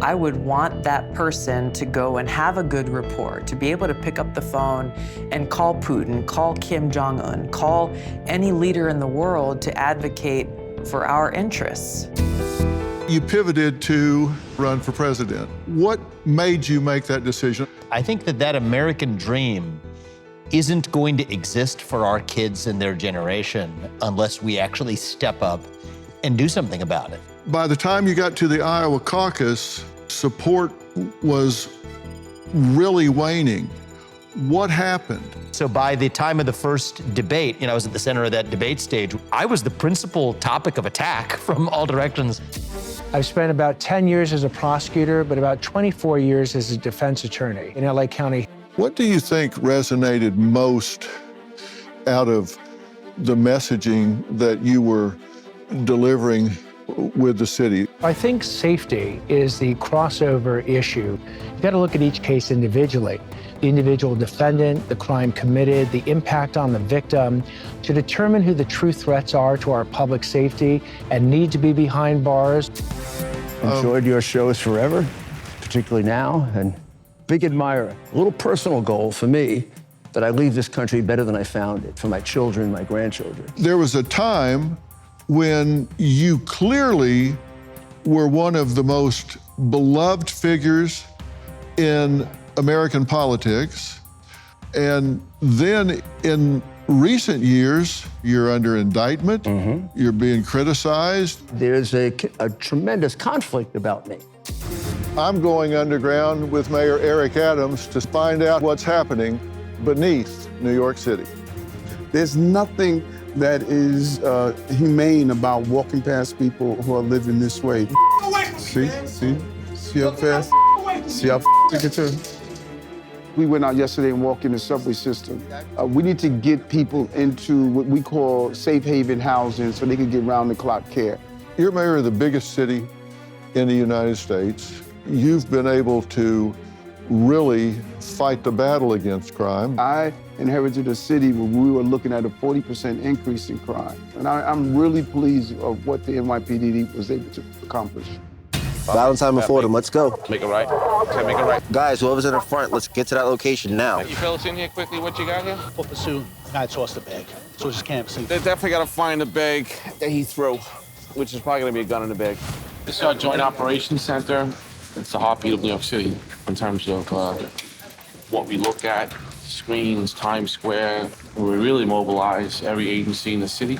I would want that person to go and have a good rapport, to be able to pick up the phone and call Putin, call Kim Jong-un, call any leader in the world to advocate for our interests. You pivoted to run for president. What made you make that decision? I think that American dream isn't going to exist for our kids and their generation unless we actually step up and do something about it. By the time you got to the Iowa caucus, support was really waning. What happened? So by the time of the first debate, I was at the center of that debate stage. I was the principal topic of attack from all directions. I've spent about 10 years as a prosecutor, but about 24 years as a defense attorney in LA County. What do you think resonated most out of the messaging that you were delivering with the city? I think safety is the crossover issue. You've got to look at each case individually. The individual defendant, the crime committed, the impact on the victim, to determine who the true threats are to our public safety and need to be behind bars. Enjoyed your shows forever, particularly now, and big admirer. A little personal goal for me, that I leave this country better than I found it, for my children, my grandchildren. There was a time when you clearly were one of the most beloved figures in American politics. And then in recent years, you're under indictment, you're being criticized. There's a tremendous conflict about me. I'm going underground with Mayor Eric Adams to find out what's happening beneath New York City. There's nothing that is humane about walking past people who are living this way. See how fast? See how you can turn? We went out yesterday and walked in the subway system. We need to get people into what we call safe haven housing so they can get round-the-clock care. You're mayor of the biggest city in the United States. You've been able to really fight the battle against crime. I inherited a city where we were looking at a 40% increase in crime. And I'm really pleased of what the NYPD was able to accomplish. Valentine and Fordham, let's go. Make it right. Okay, make it right. Guys, whoever's in the front, let's get to that location now. You fellas in here quickly, what you got here? For pursuit, I tossed the bag. So just can't see. They definitely gotta find the bag that he threw, which is probably gonna be a gun in the bag. This is our joint operations center. It's the heartbeat of New York City in terms of what we look at, screens, Times Square. We really mobilize every agency in the city.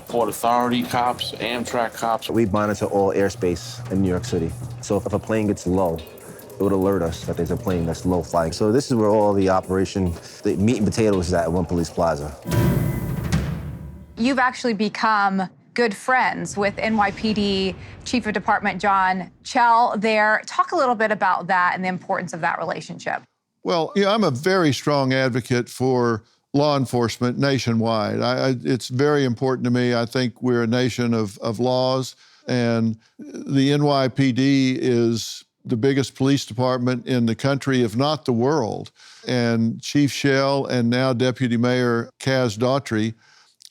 Port Authority cops, Amtrak cops. We monitor all airspace in New York City. So if a plane gets low, it would alert us that there's a plane that's low flying. So this is where all the operation, the meat and potatoes is at One Police Plaza. You've actually become good friends with NYPD Chief of Department John Chell there. Talk a little bit about that and the importance of that relationship. Well, I'm a very strong advocate for law enforcement nationwide. It's very important to me. I think we're a nation of laws, and the NYPD is the biggest police department in the country, if not the world. And Chief Chell and now Deputy Mayor Kaz Daughtry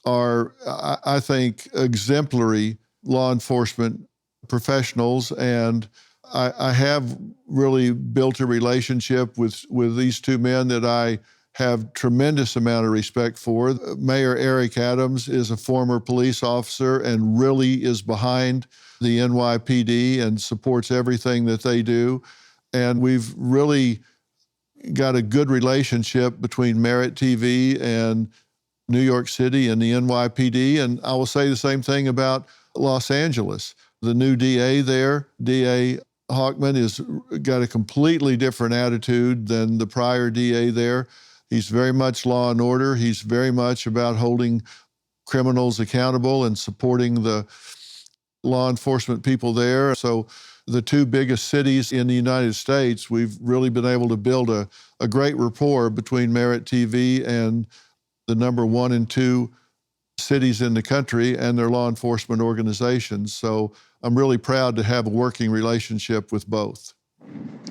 are, I think, exemplary law enforcement professionals, and I have really built a relationship with these two men that I have tremendous amount of respect for. Mayor Eric Adams is a former police officer and really is behind the NYPD and supports everything that they do. And we've really got a good relationship between Merit TV and New York City and the NYPD. And I will say the same thing about Los Angeles. The new DA there, DA Hawkman, has got a completely different attitude than the prior DA there. He's very much law and order. He's very much about holding criminals accountable and supporting the law enforcement people there. So the two biggest cities in the United States, we've really been able to build a great rapport between Merit TV and the number 1 and 2 cities in the country and their law enforcement organizations. So I'm really proud to have a working relationship with both.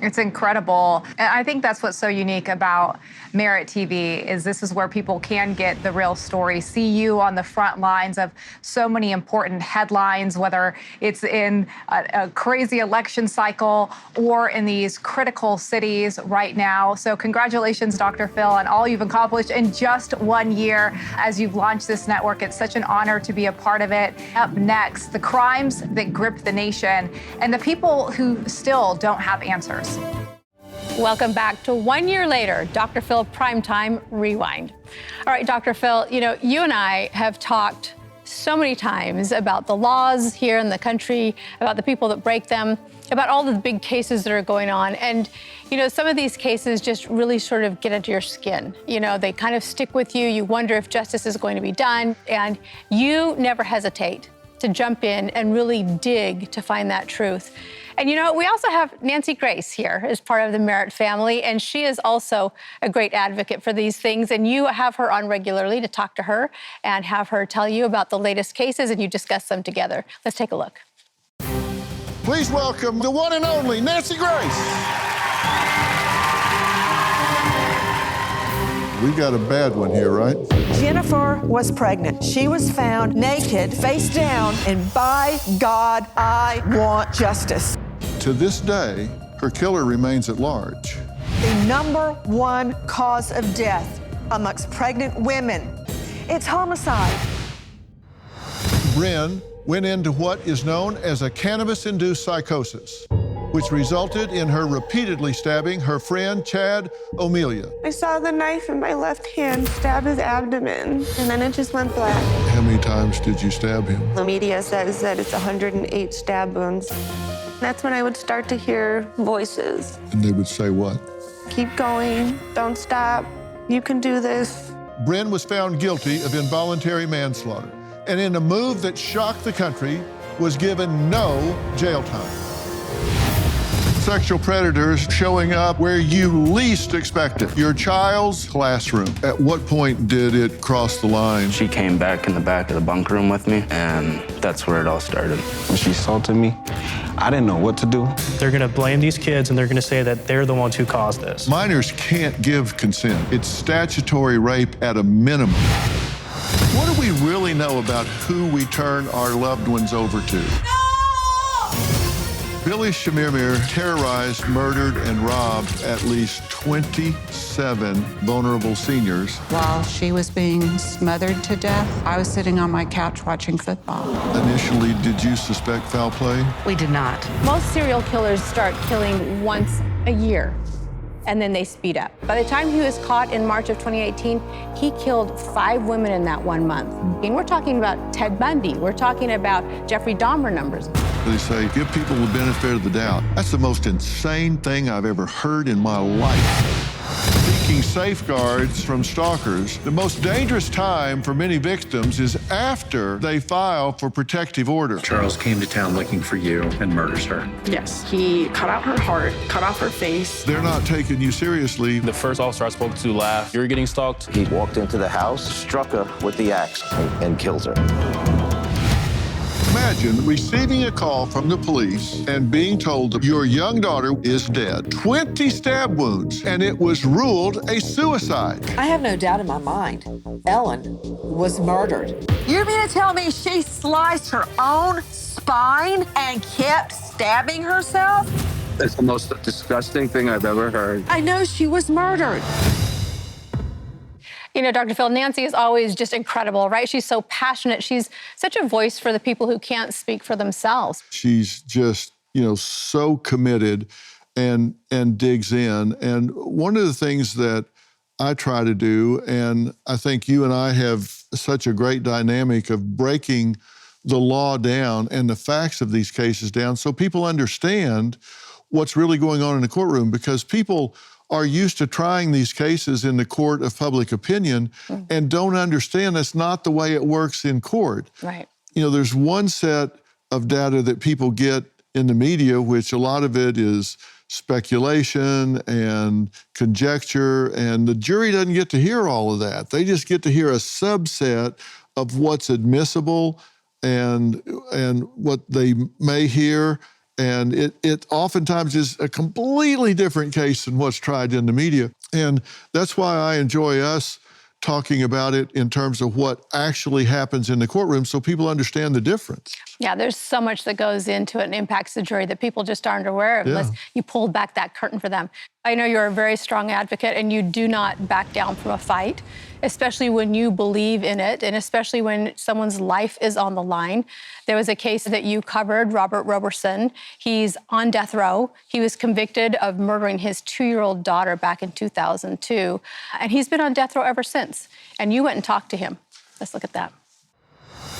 It's incredible. And I think that's what's so unique about Merit TV is this is where people can get the real story, see you on the front lines of so many important headlines, whether it's in a crazy election cycle or in these critical cities right now. So congratulations, Dr. Phil, on all you've accomplished in just 1 year as you've launched this network. It's such an honor to be a part of it. Up next, the crimes that grip the nation and the people who still don't have answers. Welcome back to 1 year later, Dr. Phil Primetime Rewind. All right, Dr. Phil, you and I have talked so many times about the laws here in the country, about the people that break them, about all the big cases that are going on. And, some of these cases just really sort of get into your skin. They kind of stick with you. You wonder if justice is going to be done. And you never hesitate to jump in and really dig to find that truth. And we also have Nancy Grace here as part of the Merit family, and she is also a great advocate for these things. And you have her on regularly to talk to her and have her tell you about the latest cases, and you discuss them together. Let's take a look. Please welcome the one and only Nancy Grace. We got a bad one here, right? Jennifer was pregnant. She was found naked, face down, and by God, I want justice. To this day, her killer remains at large. The #1 cause of death amongst pregnant women. It's homicide. Bryn went into what is known as a cannabis-induced psychosis, which resulted in her repeatedly stabbing her friend, Chad O'Melia. I saw the knife in my left hand stab his abdomen, and then it just went black. How many times did you stab him? The media says that it's 108 stab wounds. That's when I would start to hear voices. And they would say what? Keep going, don't stop, you can do this. Bryn was found guilty of involuntary manslaughter, and in a move that shocked the country, was given no jail time. Sexual predators showing up where you least expect it, your child's classroom. At what point did it cross the line? She came back in the back of the bunk room with me, and that's where it all started. When she assaulted me, I didn't know what to do. They're gonna blame these kids, and they're gonna say that they're the ones who caused this. Minors can't give consent. It's statutory rape at a minimum. What do we really know about who we turn our loved ones over to? Billy Shamirmir terrorized, murdered, and robbed at least 27 vulnerable seniors. While she was being smothered to death, I was sitting on my couch watching football. Initially, did you suspect foul play? We did not. Most serial killers start killing once a year, and then they speed up. By the time he was caught in March of 2018, he killed 5 women in that 1 month. And we're talking about Ted Bundy. We're talking about Jeffrey Dahmer numbers. They say, give people the benefit of the doubt. That's the most insane thing I've ever heard in my life. Seeking safeguards from stalkers. The most dangerous time for many victims is after they file for protective order. Charles came to town looking for you and murders her. Yes, he cut out her heart, cut off her face. They're not taking you seriously. The first officer I spoke to laughed. You were getting stalked? He walked into the house, struck her with the axe, and kills her. Imagine receiving a call from the police and being told that your young daughter is dead. 20 stab wounds, and it was ruled a suicide. I have no doubt in my mind, Ellen was murdered. You mean to tell me she sliced her own spine and kept stabbing herself? It's the most disgusting thing I've ever heard. I know she was murdered. You know, Dr. Phil, Nancy is always just incredible, right? She's so passionate. She's such a voice for the people who can't speak for themselves. She's just, so committed and digs in. And one of the things that I try to do, and I think you and I have such a great dynamic of breaking the law down and the facts of these cases down so people understand what's really going on in the courtroom, because people are used to trying these cases in the court of public opinion and don't understand that's not the way it works in court. Right. There's one set of data that people get in the media, which a lot of it is speculation and conjecture, and the jury doesn't get to hear all of that. They just get to hear a subset of what's admissible and what they may hear. And it oftentimes is a completely different case than what's tried in the media. And that's why I enjoy us talking about it in terms of what actually happens in the courtroom so people understand the difference. Yeah, there's so much that goes into it and impacts the jury that people just aren't aware of unless you pulled back that curtain for them. I know you're a very strong advocate and you do not back down from a fight, especially when you believe in it and especially when someone's life is on the line. There was a case that you covered, Robert Roberson. He's on death row. He was convicted of murdering his 2-year-old daughter back in 2002, and he's been on death row ever since. And you went and talked to him. Let's look at that.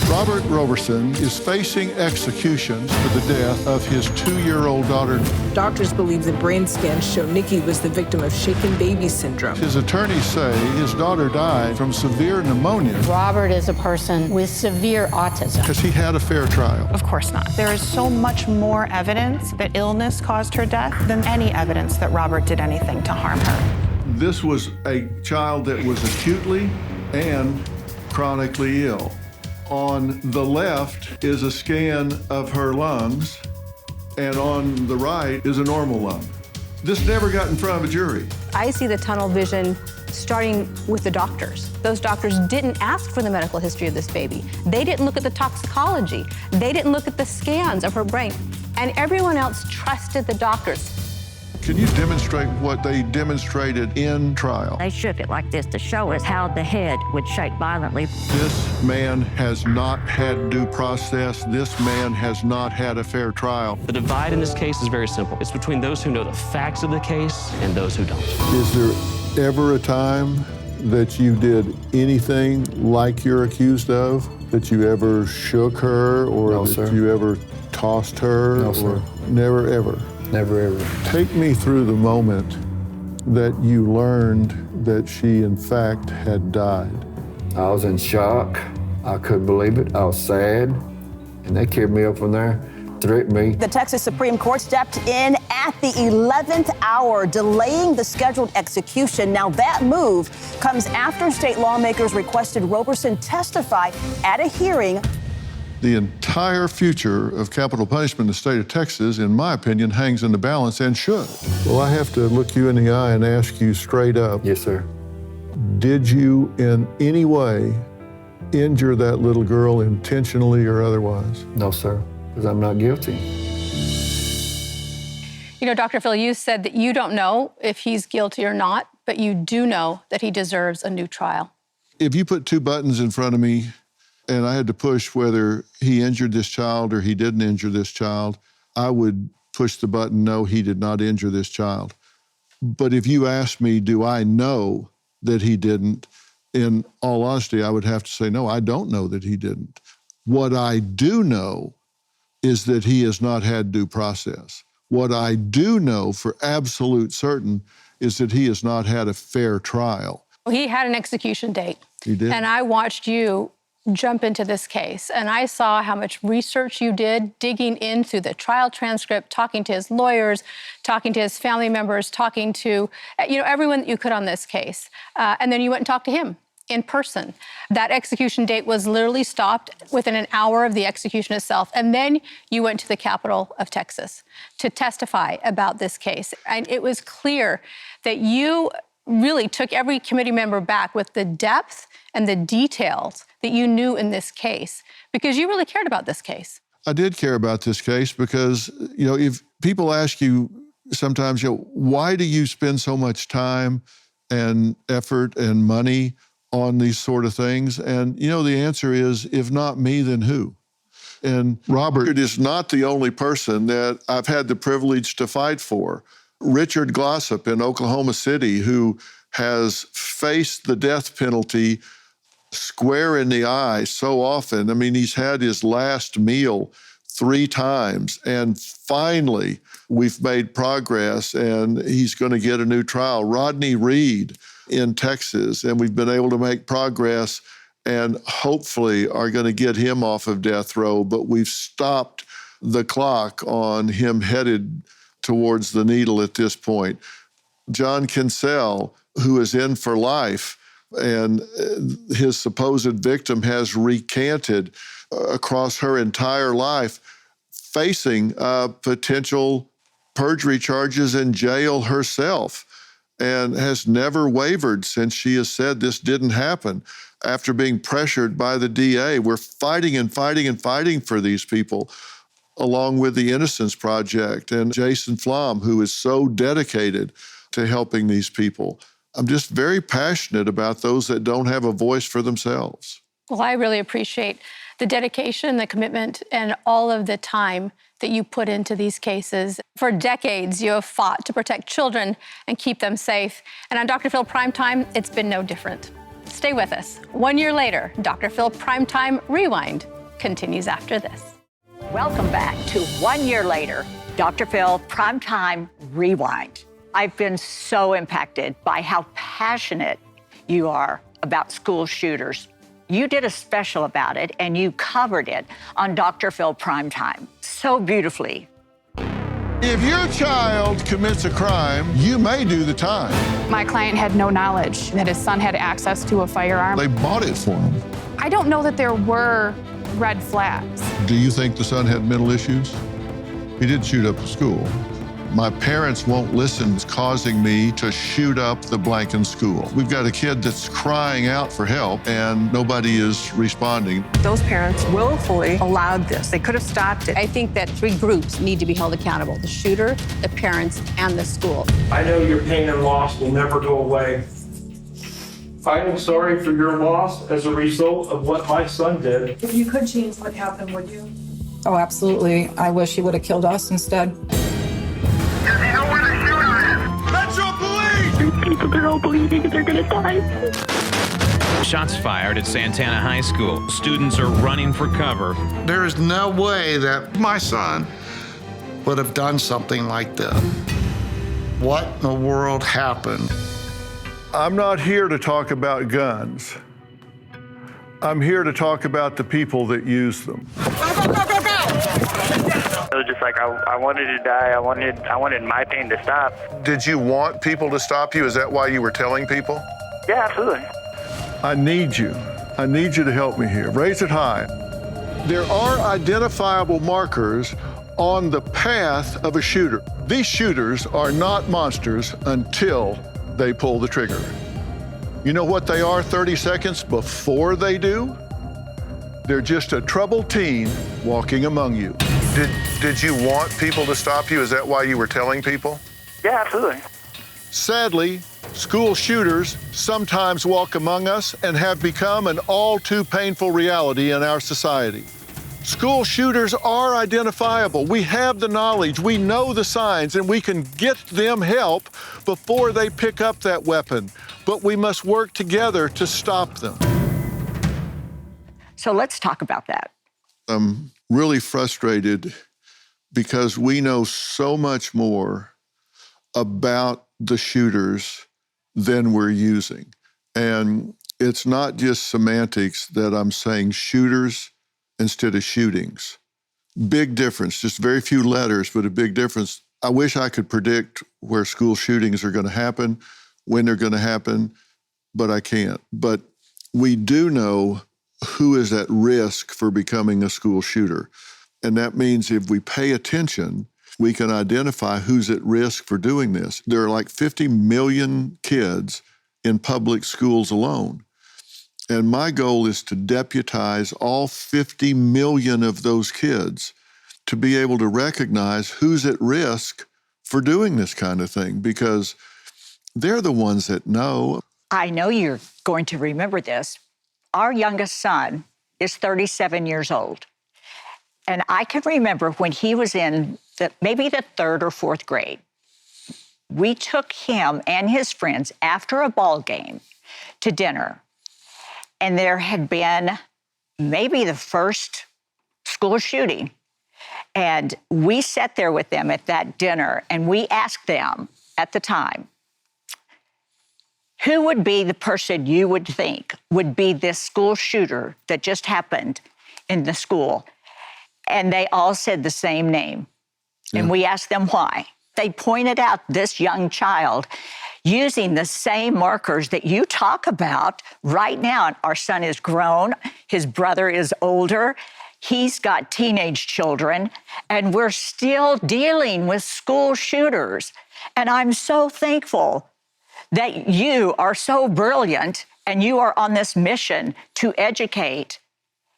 Robert Roberson is facing execution for the death of his 2-year-old daughter. Doctors believe the brain scans show Nikki was the victim of shaken baby syndrome. His attorneys say his daughter died from severe pneumonia. Robert is a person with severe autism. Because he had a fair trial. Of course not. There is so much more evidence that illness caused her death than any evidence that Robert did anything to harm her. This was a child that was acutely and chronically ill. On the left is a scan of her lungs, and on the right is a normal lung. This never got in front of a jury. I see the tunnel vision starting with the doctors. Those doctors didn't ask for the medical history of this baby. They didn't look at the toxicology. They didn't look at the scans of her brain. And everyone else trusted the doctors. Can you demonstrate what they demonstrated in trial? They shook it like this to show us how the head would shake violently. This man has not had due process. This man has not had a fair trial. The divide in this case is very simple. It's between those who know the facts of the case and those who don't. Is there ever a time that you did anything like you're accused of? That you ever shook her or No, that sir. you ever tossed her? No, or sir. Never, ever? Never ever. Take me through the moment that you learned that she, in fact, had died. I was in shock. I couldn't believe it. I was sad. And they carried me up from there, threatened me. The Texas Supreme Court stepped in at the 11th hour, delaying the scheduled execution. Now, that move comes after state lawmakers requested Roberson testify at a hearing. The entire future of capital punishment in the state of Texas, in my opinion, hangs in the balance and should. Well, I have to look you in the eye and ask you straight up. Yes, sir. Did you in any way injure that little girl intentionally or otherwise? No, sir, because I'm not guilty. You know, Dr. Phil, you said that you don't know if he's guilty or not, but you do know that he deserves a new trial. If you put two buttons in front of me and I had to push whether he injured this child or he didn't injure this child, I would push the button, no, he did not injure this child. But if you ask me, do I know that he didn't? In all honesty, I would have to say, no, I don't know that he didn't. What I do know is that he has not had due process. What I do know for absolute certain is that he has not had a fair trial. He had an execution date. He did. And I watched you jump into this case, and I saw how much research you did, digging into the trial transcript, talking to his lawyers, talking to his family members, talking to, everyone that you could on this case. And then you went and talked to him. in person. That execution date was literally stopped within an hour of the execution itself. And then you went to the capital of Texas to testify about this case. And it was clear that you really took every committee member back with the depth and the details that you knew in this case, because you really cared about this case. I did care about this case because, if people ask you sometimes, why do you spend so much time and effort and money on these sort of things? And, the answer is, if not me, then who? And Robert is not the only person that I've had the privilege to fight for. Richard Glossop in Oklahoma City, who has faced the death penalty square in the eye so often. I mean, he's had his last meal 3 times, and finally we've made progress and he's going to get a new trial. Rodney Reed in Texas, and we've been able to make progress and hopefully are going to get him off of death row, but we've stopped the clock on him headed towards the needle at this point. John Kinsell, who is in for life, and his supposed victim has recanted across her entire life, facing potential perjury charges in jail herself, and has never wavered since she has said this didn't happen. After being pressured by the DA, we're fighting and fighting and fighting for these people, along with the Innocence Project and Jason Flom, who is so dedicated to helping these people. I'm just very passionate about those that don't have a voice for themselves. Well, I really appreciate the dedication, the commitment, and all of the time that you put into these cases. For decades, you have fought to protect children and keep them safe. And on Dr. Phil Primetime, it's been no different. Stay with us. 1 year later, Dr. Phil Primetime Rewind continues after this. Welcome back to 1 year later, Dr. Phil Primetime Rewind. I've been so impacted by how passionate you are about school shooters. You did a special about it, and you covered it on Dr. Phil Primetime so beautifully. If your child commits a crime, you may do the time. My client had no knowledge that his son had access to a firearm. They bought it for him. I don't know that there were red flags. Do you think the son had mental issues? He did shoot up the school. My parents won't listen. It's causing me to shoot up the Blanken school. We've got a kid that's crying out for help and nobody is responding. Those parents willfully allowed this. They could have stopped it. I think that 3 groups need to be held accountable: the shooter, the parents, and the school. I know your pain and loss will never go away. I am sorry for your loss as a result of what my son did. If you could change what happened, would you? Oh, absolutely. I wish he would have killed us instead. Metro Police! People are all bleeding, they're gonna die. Shots fired at Santana High School. Students are running for cover. There is no way that my son would have done something like this. What in the world happened? I'm not here to talk about guns. I'm here to talk about the people that use them. It was just like I wanted to die. I wanted my pain to stop. Did you want people to stop you? Is that why you were telling people? Yeah, absolutely. I need you. I need you to help me here. Raise it high. There are identifiable markers on the path of a shooter. These shooters are not monsters until they pull the trigger. You know what they are 30 seconds before they do? They're just a troubled teen walking among you. Did you want people to stop you? Is that why you were telling people? Yeah, absolutely. Sadly, school shooters sometimes walk among us and have become an all too painful reality in our society. School shooters are identifiable. We have the knowledge, we know the signs, and we can get them help before they pick up that weapon. But we must work together to stop them. So let's talk about that. I'm really frustrated because we know so much more about the shooters than we're using. And it's not just semantics that I'm saying shooters instead of shootings. Big difference, just very few letters, but a big difference. I wish I could predict where school shootings are going to happen, when they're going to happen, but I can't. But we do know who is at risk for becoming a school shooter. And that means if we pay attention, we can identify who's at risk for doing this. There are like 50 million kids in public schools alone. And my goal is to deputize all 50 million of those kids to be able to recognize who's at risk for doing this kind of thing, because they're the ones that know. I know you're going to remember this. Our youngest son is 37 years old. And I can remember when he was in maybe the 3rd or 4th grade, we took him and his friends after a ball game to dinner. And there had been maybe the first school shooting. And we sat there with them at that dinner and we asked them at the time, who would be the person you would think would be this school shooter that just happened in the school? And they all said the same name. Yeah. And we asked them why. They pointed out this young child using the same markers that you talk about right now. Our son is grown. His brother is older. He's got teenage children. And we're still dealing with school shooters. And I'm so thankful that you are so brilliant and you are on this mission to educate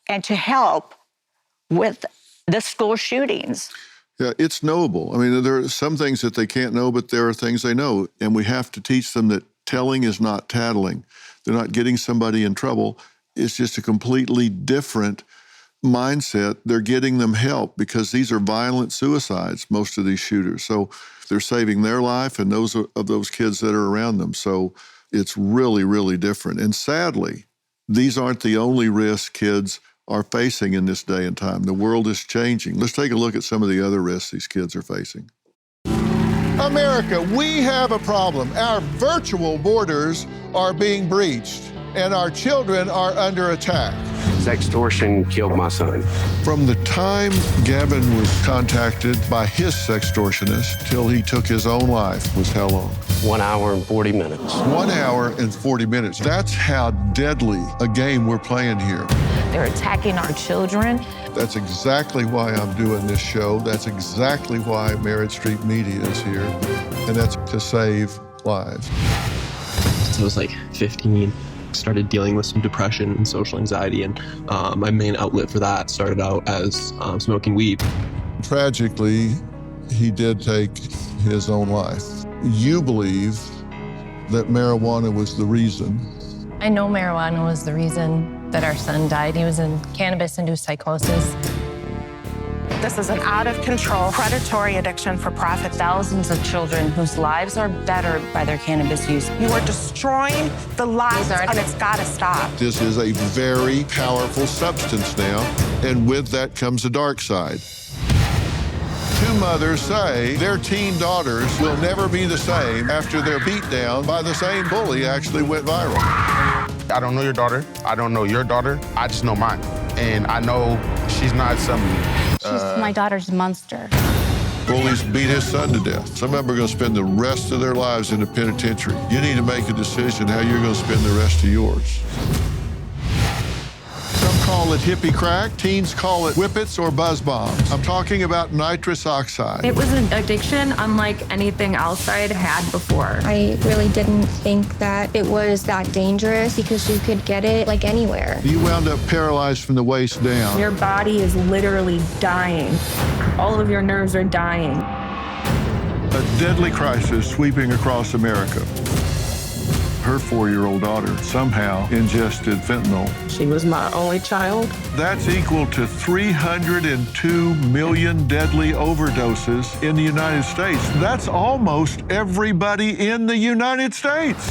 and to help with the school shootings. Yeah, it's knowable. I mean, there are some things that they can't know, but there are things they know. And we have to teach them that telling is not tattling. They're not getting somebody in trouble. It's just a completely different mindset. They're getting them help because these are violent suicides, most of these shooters. So they're saving their life and those of those kids that are around them. So it's really, really different. And sadly, these aren't the only risks kids are facing in this day and time. The world is changing. Let's take a look at some of the other risks these kids are facing. America, we have a problem. Our virtual borders are being breached, and our children are under attack. Sextortion killed my son. From the time Gavin was contacted by his sextortionist till he took his own life was how long? 1 hour and 40 minutes. 1 hour and 40 minutes. That's how deadly a game we're playing here. They're attacking our children. That's exactly why I'm doing this show. That's exactly why Merritt Street Media is here. And that's to save lives. Since I was like 15, started dealing with some depression and social anxiety. And my main outlet for that started out as smoking weed. Tragically, he did take his own life. You believe that marijuana was the reason. I know marijuana was the reason that our son died. He was in cannabis-induced psychosis. This is an out-of-control, predatory addiction for profit. Thousands of children whose lives are bettered by their cannabis use. You are destroying the lives, and it's got to stop. This is a very powerful substance now, and with that comes a dark side. Two mothers say their teen daughters will never be the same after their beat down by the same bully actually went viral. I don't know your daughter. I don't know your daughter. I just know mine. And I know she's not some... She's my daughter's monster. Bullies beat his son to death. Some of them are going to spend the rest of their lives in the penitentiary. You need to make a decision how you're going to spend the rest of yours. Some call it hippie crack. Teens call it whippets or buzz bombs. I'm talking about nitrous oxide. It was an addiction unlike anything else I'd had before. I really didn't think that it was that dangerous because you could get it like anywhere. You wound up paralyzed from the waist down. Your body is literally dying. All of your nerves are dying. A deadly crisis sweeping across America. Her 4-year-old daughter somehow ingested fentanyl. She was my only child. That's equal to 302 million deadly overdoses in the United States. That's almost everybody in the United States.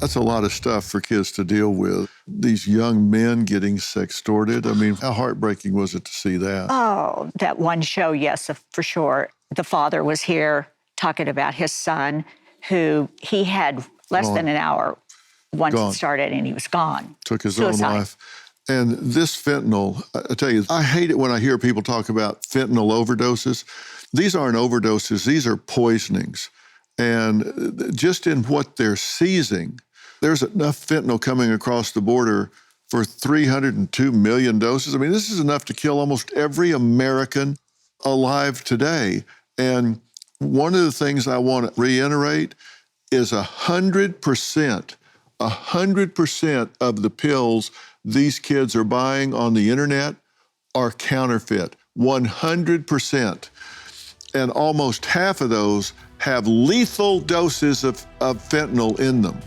That's a lot of stuff for kids to deal with. These young men getting sextorted. I mean, how heartbreaking was it to see that? Oh, that one show, yes, for sure. The father was here talking about his son, who he had less than an hour once it started, and he was gone. Took his own life. And this fentanyl, I tell you, I hate it when I hear people talk about fentanyl overdoses. These aren't overdoses. These are poisonings. And just in what they're seizing, there's enough fentanyl coming across the border for 302 million doses. I mean, this is enough to kill almost every American alive today. And one of the things I want to reiterate is 100% of the pills these kids are buying on the internet are counterfeit, 100%. And almost half of those have lethal doses of fentanyl in them.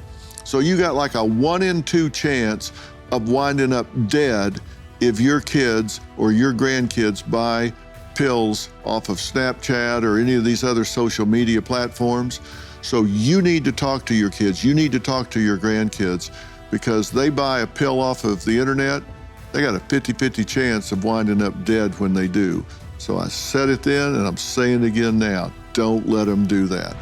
So you got like a 1 in 2 chance of winding up dead if your kids or your grandkids buy pills off of Snapchat or any of these other social media platforms. So you need to talk to your kids, you need to talk to your grandkids, because they buy a pill off of the internet, they got a 50-50 chance of winding up dead when they do. So I said it then, and I'm saying it again now. Don't let them do that.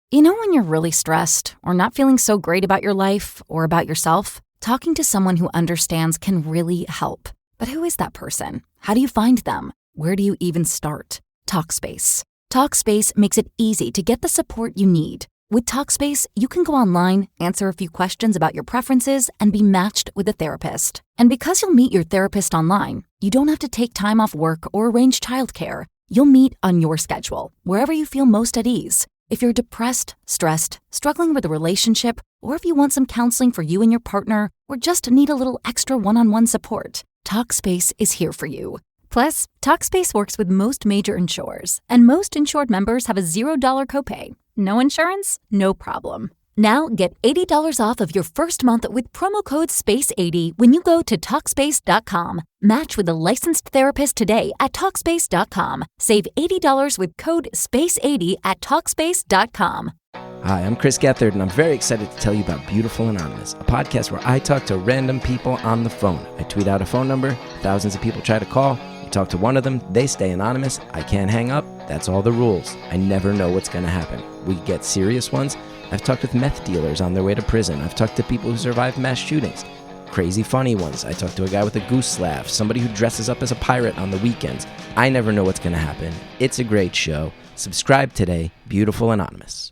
You know when you're really stressed or not feeling so great about your life or about yourself? Talking to someone who understands can really help. But who is that person? How do you find them? Where do you even start? Talkspace. Talkspace makes it easy to get the support you need. With Talkspace, you can go online, answer a few questions about your preferences, and be matched with a therapist. And because you'll meet your therapist online, you don't have to take time off work or arrange childcare. You'll meet on your schedule, wherever you feel most at ease. If you're depressed, stressed, struggling with a relationship, or if you want some counseling for you and your partner, or just need a little extra one-on-one support, Talkspace is here for you. Plus, Talkspace works with most major insurers, and most insured members have a $0 copay. No insurance? No problem. Now get $80 off of your first month with promo code SPACE80 when you go to Talkspace.com. Match with a licensed therapist today at Talkspace.com. Save $80 with code SPACE80 at Talkspace.com. Hi, I'm Chris Gethard, and I'm very excited to tell you about Beautiful Anonymous, a podcast where I talk to random people on the phone. I tweet out a phone number, thousands of people try to call. I talk to one of them, they stay anonymous, I can't hang up, that's all the rules. I never know what's going to happen. We get serious ones. I've talked with meth dealers on their way to prison. I've talked to people who survived mass shootings. Crazy funny ones. I talked to a guy with a goose laugh, somebody who dresses up as a pirate on the weekends. I never know what's going to happen. It's a great show. Subscribe today, Beautiful Anonymous.